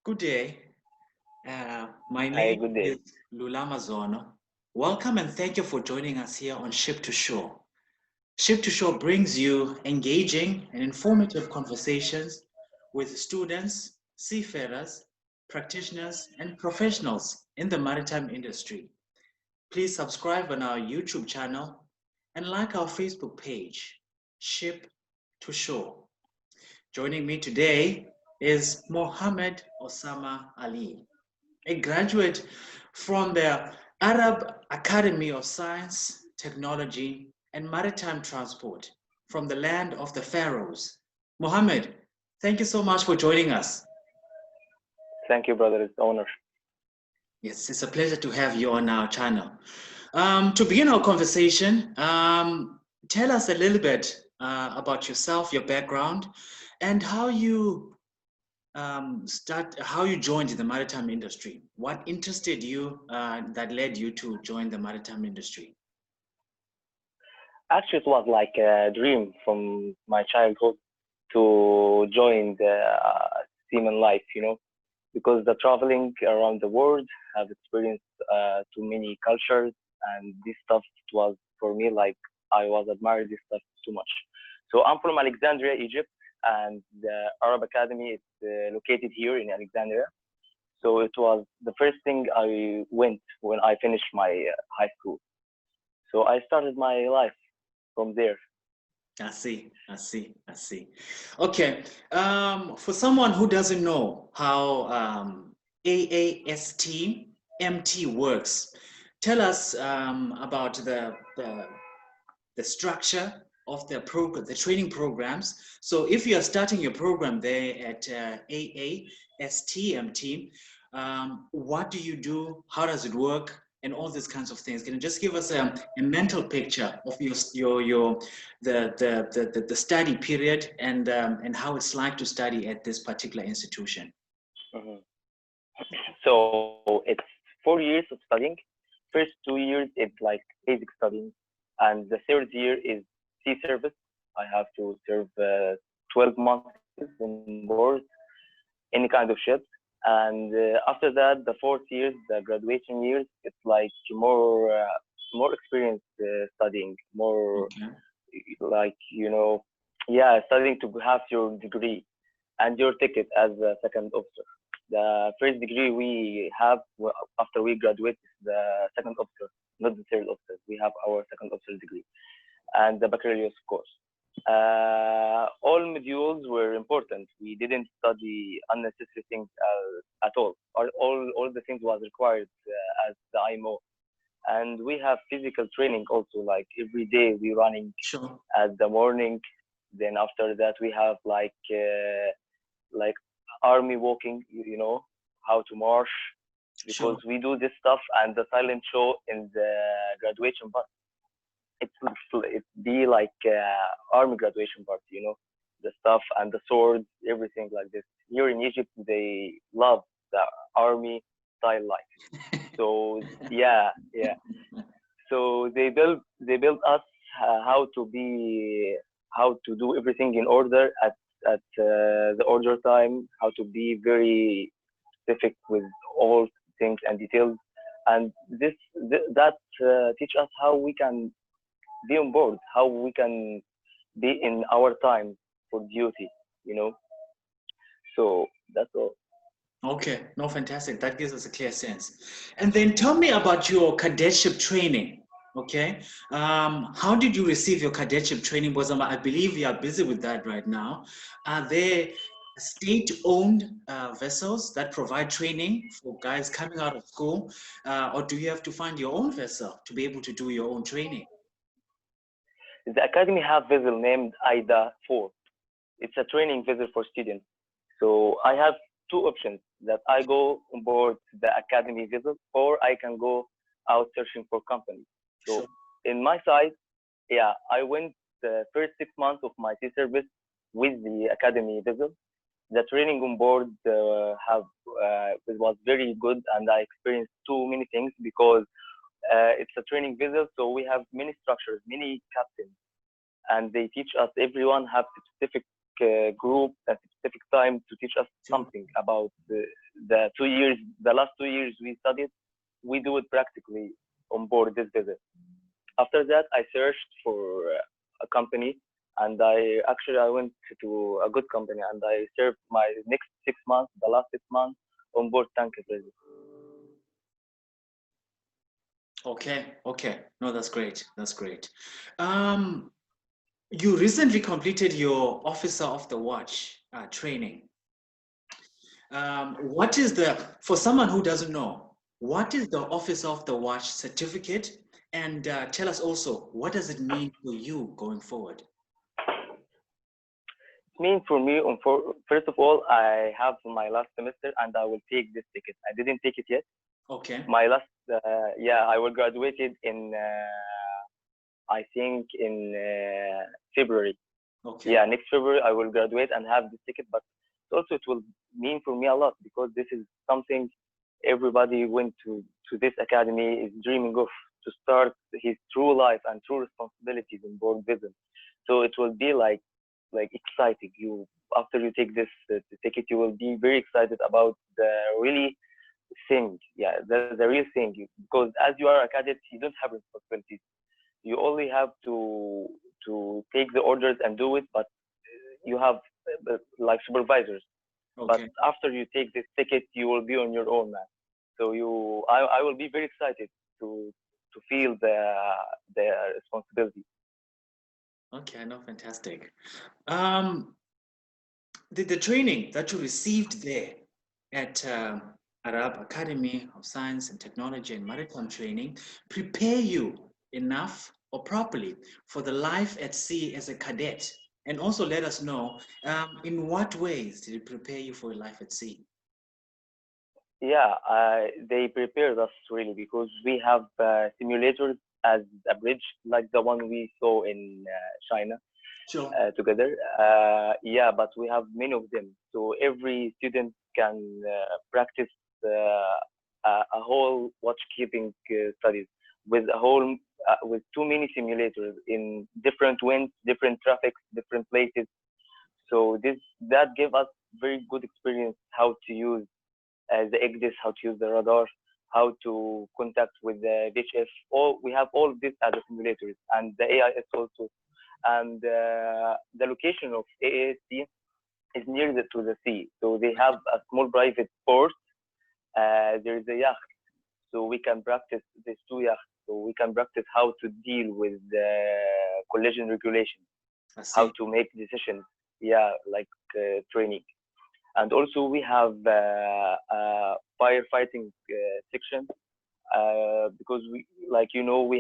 Good day. My Hi, name good is day. Lulama Zono. Welcome and thank you for joining us here on Ship to Shore. Ship to Shore brings you engaging and informative conversations with students, seafarers, practitioners, and professionals in the maritime industry. Please subscribe on our YouTube channel and like our Facebook page, Ship to Shore. Joining me today is Mohammed Osama Ali, a graduate from the Arab Academy of Science, Technology, and Maritime Transport from the land of the Pharaohs. Mohammed, thank you so much for joining us. Thank you, brother. It's honor. Yes, it's a pleasure to have you on our channel. To begin our conversation, tell us a little bit about yourself, your background, and how you how you joined the maritime industry. What interested you that led you to join the maritime industry? Actually, it was like a dream from my childhood to join the seaman life, because the traveling around the world, have experienced too many cultures, and this stuff was for me like I was admired this stuff too much. So I'm from Alexandria, Egypt, and the Arab Academy is located here in Alexandria. So it was the first thing I went when I finished my high school. So I started my life from there. I see, I see, I see. Okay, for someone who doesn't know how AASTMT works, tell us about the structure of the program, the training programs. So if you are starting your program there at AASTMT, what do you do? How does it work? And all these kinds of things. Can you just give us a mental picture of the study period and how it's like to study at this particular institution? Mhm. So it's 4 years of studying. First 2 years it's like basic studying, and the third year is sea service. I have to serve 12 months on board any kind of ship. And after that, the 4th year, the graduation years, it's like more experience studying, more Okay, like yeah, studying to have your degree and your ticket as a second officer. The first degree we have after we graduate is the second officer, not the third officer. We have our second officer degree and the baccalaureate course. All modules were important. We didn't study unnecessary things at all. All the things was required as the IMO. And we have physical training also, like every day we running sure. at the morning. Then after that we have like army walking, how to march, because Sure. we do this stuff and the silent show in the graduation part. It be like army graduation part, the stuff and the swords, everything like this. Here in Egypt, they love the army style life. So yeah, yeah. So they built us how to be how to do everything in order at the order time, how to be very specific with all things and details, and that teach us how we can be on board, how we can be in our time for duty, you know. So that's all. Okay, no, fantastic. That gives us a clear sense. And then tell me about your cadetship training. Okay, how did you receive your cadetship training? Because I believe you are busy with that right now. Are there state-owned vessels that provide training for guys coming out of school, or do you have to find your own vessel to be able to do your own training? The academy have vessel named IDA 4. It's a training vessel for students. So I have two options, that I go on board the academy vessel, or I can go out searching for companies. So Sure. in my side, yeah, I went the first 6 months of my sea service with the academy vessel. The training on board have it was very good, and I experienced too many things because it's a training vessel, so we have many structures, many captains, and they teach us. Everyone have specific group, a specific time to teach us Sure. something about the last 2 years we studied, we do it practically on board this vessel. After that, I searched for a company, and I went to a good company, and I served my next 6 months, the last 6 months, on board tanker vessel. Okay. No, that's great. That's great. You recently completed your Officer of the Watch training. What is for someone who doesn't know, what is the Officer of the Watch certificate? And tell us also, what does it mean for you going forward? It means for me, first of all, I have my last semester, and I will take this ticket. I didn't take it yet. Okay. My last, I will graduated in, I think in February. Okay. Yeah, next February I will graduate and have this ticket. But also it will mean for me a lot, because this is something everybody went to this academy is dreaming of, to start his true life and true responsibilities on board vessel. So it will be like exciting. You, after you take this ticket, you will be very excited about the really thing. Yeah, the real thing. Because as you are a cadet, you don't have responsibilities. You only have to take the orders and do it, but you have like supervisors. Okay. But after you take this ticket, you will be on your own, man. So I will be very excited to feel the responsibility. Okay, no, fantastic. The training that you received there at Arab Academy of Science and Technology and Maritime Training prepare you enough or properly for the life at sea as a cadet? And also let us know, in what ways did it prepare you for life at sea? Yeah, they prepared us really, because we have simulators as a bridge, like the one we saw in China. Sure. Together. Yeah, but we have many of them. So every student can practice a whole watch keeping studies with with too many simulators in different winds, different traffics, different places. So that gave us very good experience how to use the EGDIS, how to use the radar, how to contact with the VHF. We have all of this as a simulators, and the AIS also. And the location of AAST is near to the sea. So they have a small private port. There is a yacht, so we can practice these two yachts. So we can practice how to deal with collision regulation, how to make decisions. Yeah, like training. And also we have a firefighting section, because we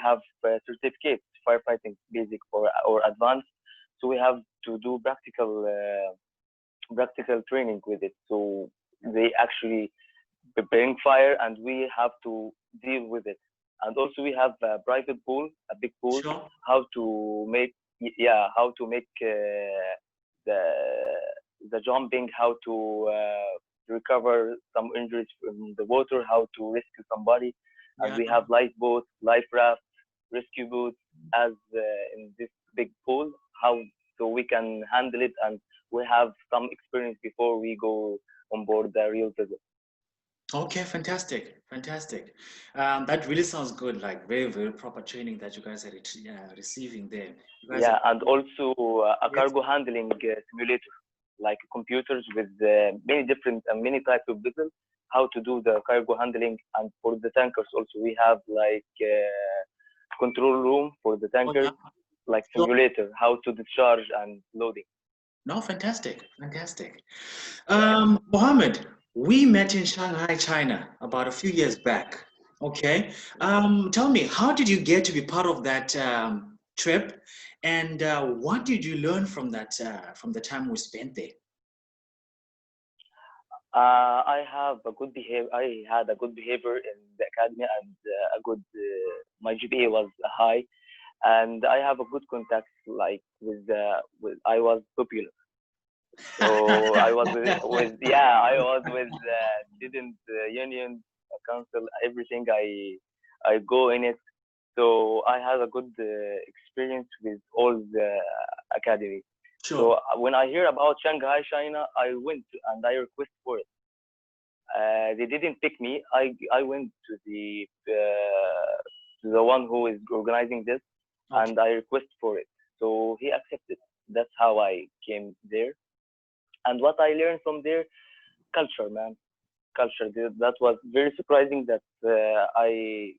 have certificates, firefighting basic or advanced. So we have to do practical training with it. So they actually bring fire, and we have to deal with it. And also we have a private pool, a big pool. Sure. How to make the jumping, how to recover some injuries from the water, how to rescue somebody. And we have lifeboats, life rafts, rescue boats as in this big pool, so we can handle it, and we have some experience before we go on board the real vessel. Okay, fantastic. That really sounds good, like very, very proper training that you guys are receiving there. Yeah, and also a cargo handling simulator, like computers with many types of vessels, how to do the cargo handling. And for the tankers also, we have like control room for the tankers, like simulator, how to discharge and loading. No, fantastic. Mohammed, we met in Shanghai, China, about a few years back. Okay. Tell me, how did you get to be part of that trip, and what did you learn from that from the time we spent there? I have a good behavior. I had a good behavior in the academy, and my GPA was high, and I have a good contact. Like I was popular, so I was with student union council, everything. I go in it, so I had a good experience with all the academy. Sure. So when I hear about Shanghai, China, I went and I request for it. They didn't pick me. I went to the one who is organizing this, Okay. and I request for it. So he accepted. That's how I came there. And what I learned from there, culture, man, culture. That was very surprising. That I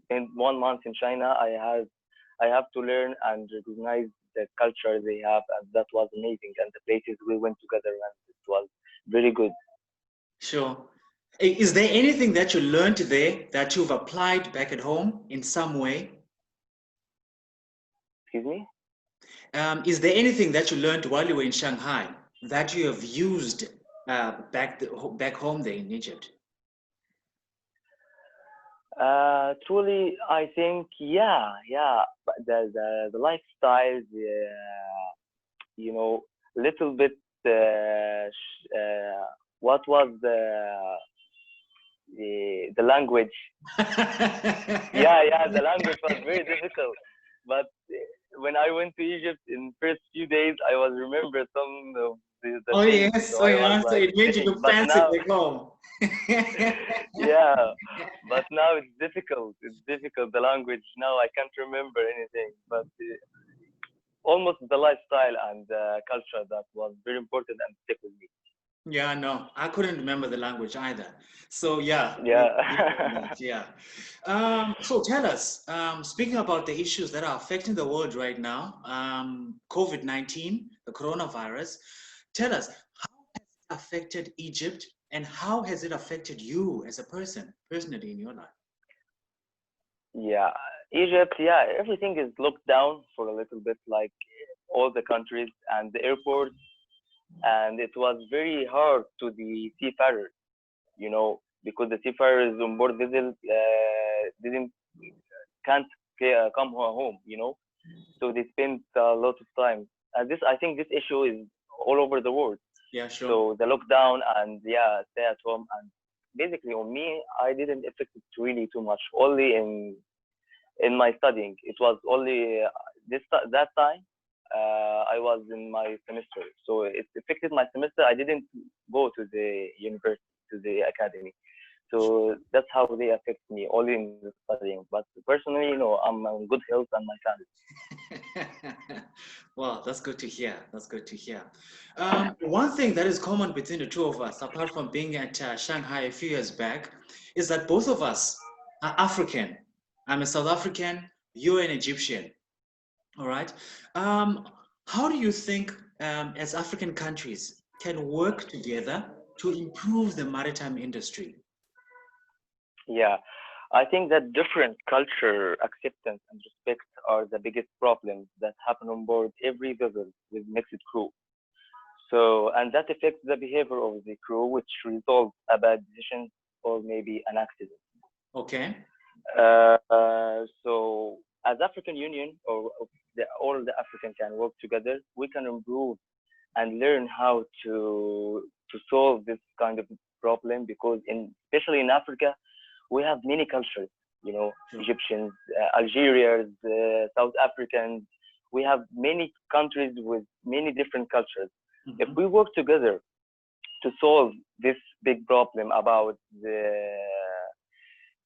spent 1 month in China. I have to learn and recognize the culture they have, and that was amazing. And the places we went together, and it was very good. Sure. Is there anything that you learned there that you've applied back at home in some way? Excuse me. Is there anything that you learned while you were in Shanghai that you have used back home there in Egypt? Truly, I think, yeah, but the lifestyle, you know, little bit. What was the language? Yeah, the language was very difficult. But when I went to Egypt in first few days, I was remember some of the Oh things. yes, So oh I was yeah. So like it made you sitting. look But fancy now, back home. yeah, but now it's difficult. It's difficult. The language now I can't remember anything. But almost the lifestyle and the culture that was very important and stick with me. Yeah, no, I couldn't remember the language either. So yeah, we agree on Yeah. that. Yeah. So tell us, speaking about the issues that are affecting the world right now, COVID-19, the coronavirus, tell us how has it affected Egypt and how has it affected you as a person, personally in your life? Yeah, Egypt, yeah, everything is locked down for a little bit, like all the countries and the airports, and it was very hard to the seafarers, because the seafarers on board vessel didn't can't come home, so they spent a lot of time. And this, I think, this issue is all over the world. Yeah, sure. So the lockdown and yeah, stay at home and basically on me, I didn't affect it really too much. Only in my studying. It was only that time I was in my semester, so it affected my semester. I didn't go to the university, to the academy, so that's how they affect me, only in the studying. But personally, I'm in good health and my family. Well, that's good to hear. That's good to hear. One thing that is common between the two of us, apart from being at Shanghai a few years back, is that both of us are African. I'm a South African, you're an Egyptian. All right. Um, how do you think, as African countries, can work together to improve the maritime industry? Yeah, I think that different culture acceptance and respect are the biggest problems that happen on board every vessel with mixed crew. So, and that affects the behavior of the crew, which results a bad decision or maybe an accident. Okay. So, as African Union or all the African can work together, we can improve and learn how to solve this kind of problem because especially in Africa, we have many cultures. Sure. Egyptians, Algerians, South Africans. We have many countries with many different cultures. If Mhm. we work together to solve this big problem about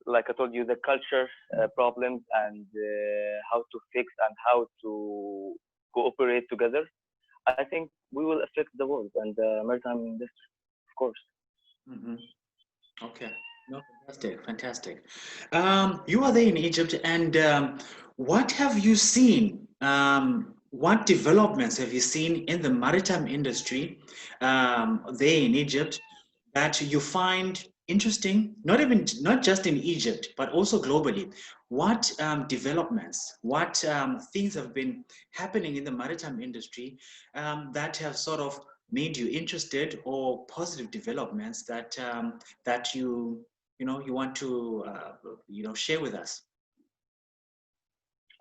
like I told you, the culture problems and how to fix and how to cooperate together, I think we will affect the world and the maritime industry, of course. Mhm. Okay. No, fantastic, fantastic. You are there in Egypt, and what have you seen? What developments have you seen in the maritime industry there in Egypt that you find interesting? Not just in Egypt, but also globally. What developments, what things have been happening in the maritime industry that have sort of made you interested, or positive developments that you want to share with us?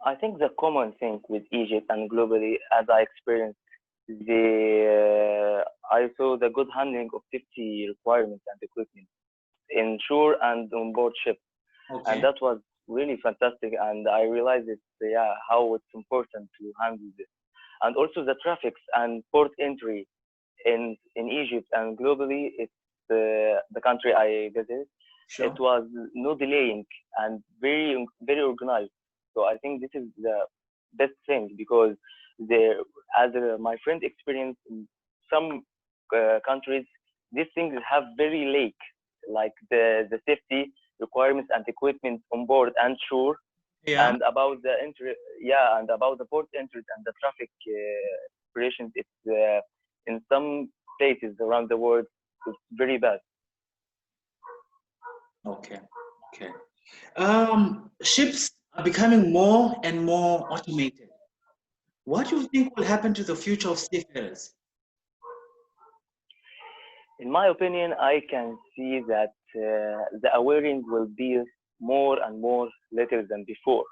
I think the common thing with Egypt and globally, as I experienced, I saw the good handling of safety requirements and equipment in shore and on board ship, and Okay. that was really fantastic. And I realized yeah, how it's important to handle this, and also the traffics and port entry in Egypt and globally. the country I visited, Sure. it was no delaying and very very organized. So I think this is the best thing because there, as my friend experienced in some countries, these things have very late, like the safety requirements and equipment on board and shore, Yeah. and about the entry, yeah, and about the port entries and the traffic operations. It's in some places around the world, it's very bad. Okay. Okay. Ships are becoming more and more automated. What do you think will happen to the future of seafarers? In my opinion, I can see that the awareness will be more and more later than before,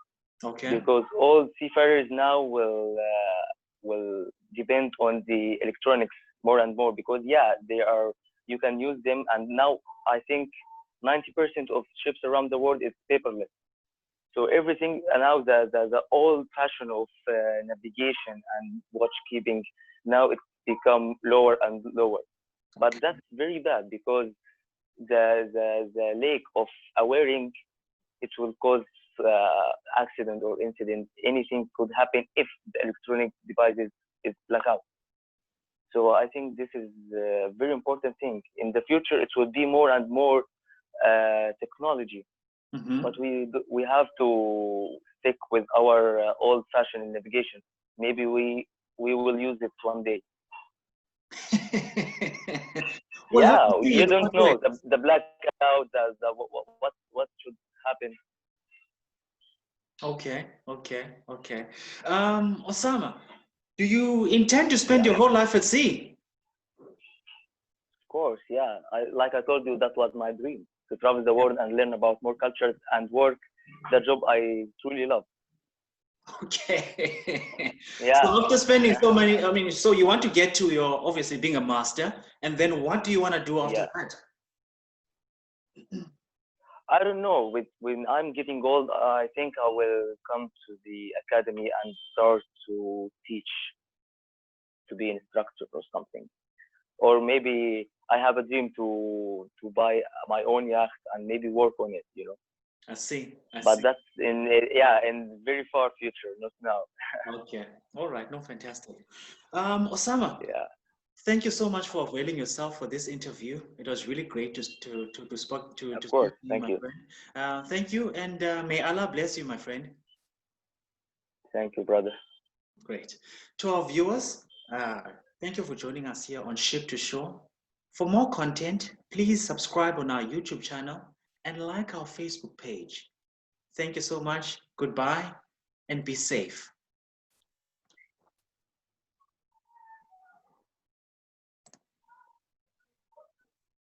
Okay. because all seafarers now will depend on the electronics more and more, because yeah, they are, you can use them, and now I think 90% of ships around the world is paperless. So everything now, the old fashion of navigation and watch keeping, now it's become lower and lower. But that's very bad because the lack of awareness, it will cause accident or incident. Anything could happen if the electronic devices is blackout. So I think this is a very important thing. In the future, it will be more and more technology, but we have to stick with our old-fashioned navigation. Maybe we will use it one day. Well, Yeah, happy you to don't know the blackout, what should happen. Okay, okay, okay. Osama, do you intend to spend Yeah, your whole life at sea? of course, yeah. Like I told you, that was my dream, to travel the world and learn about more cultures and work the job I truly love. Okay. Yeah. So after spending so many, I mean, so you want to get to your, obviously being a master, and then what do you want to do after Yeah. that? I don't know. When I'm getting old, I think I will come to the academy and start to teach, to be an instructor or something. Or maybe I have a dream to buy my own yacht and maybe work on it, you know. I see, I But see. that's in very far future, not now. Okay, all right, no, fantastic. Osama, Yeah, thank you so much for availing yourself for this interview. It was really great to of speak course. to you, Thank my you. friend. Thank you, and may Allah bless you, my friend. Thank you, brother. Great. To our viewers, thank you for joining us here on Ship to Shore. For more content, please subscribe on our YouTube channel and like our Facebook page. Thank you so much. Goodbye and be safe.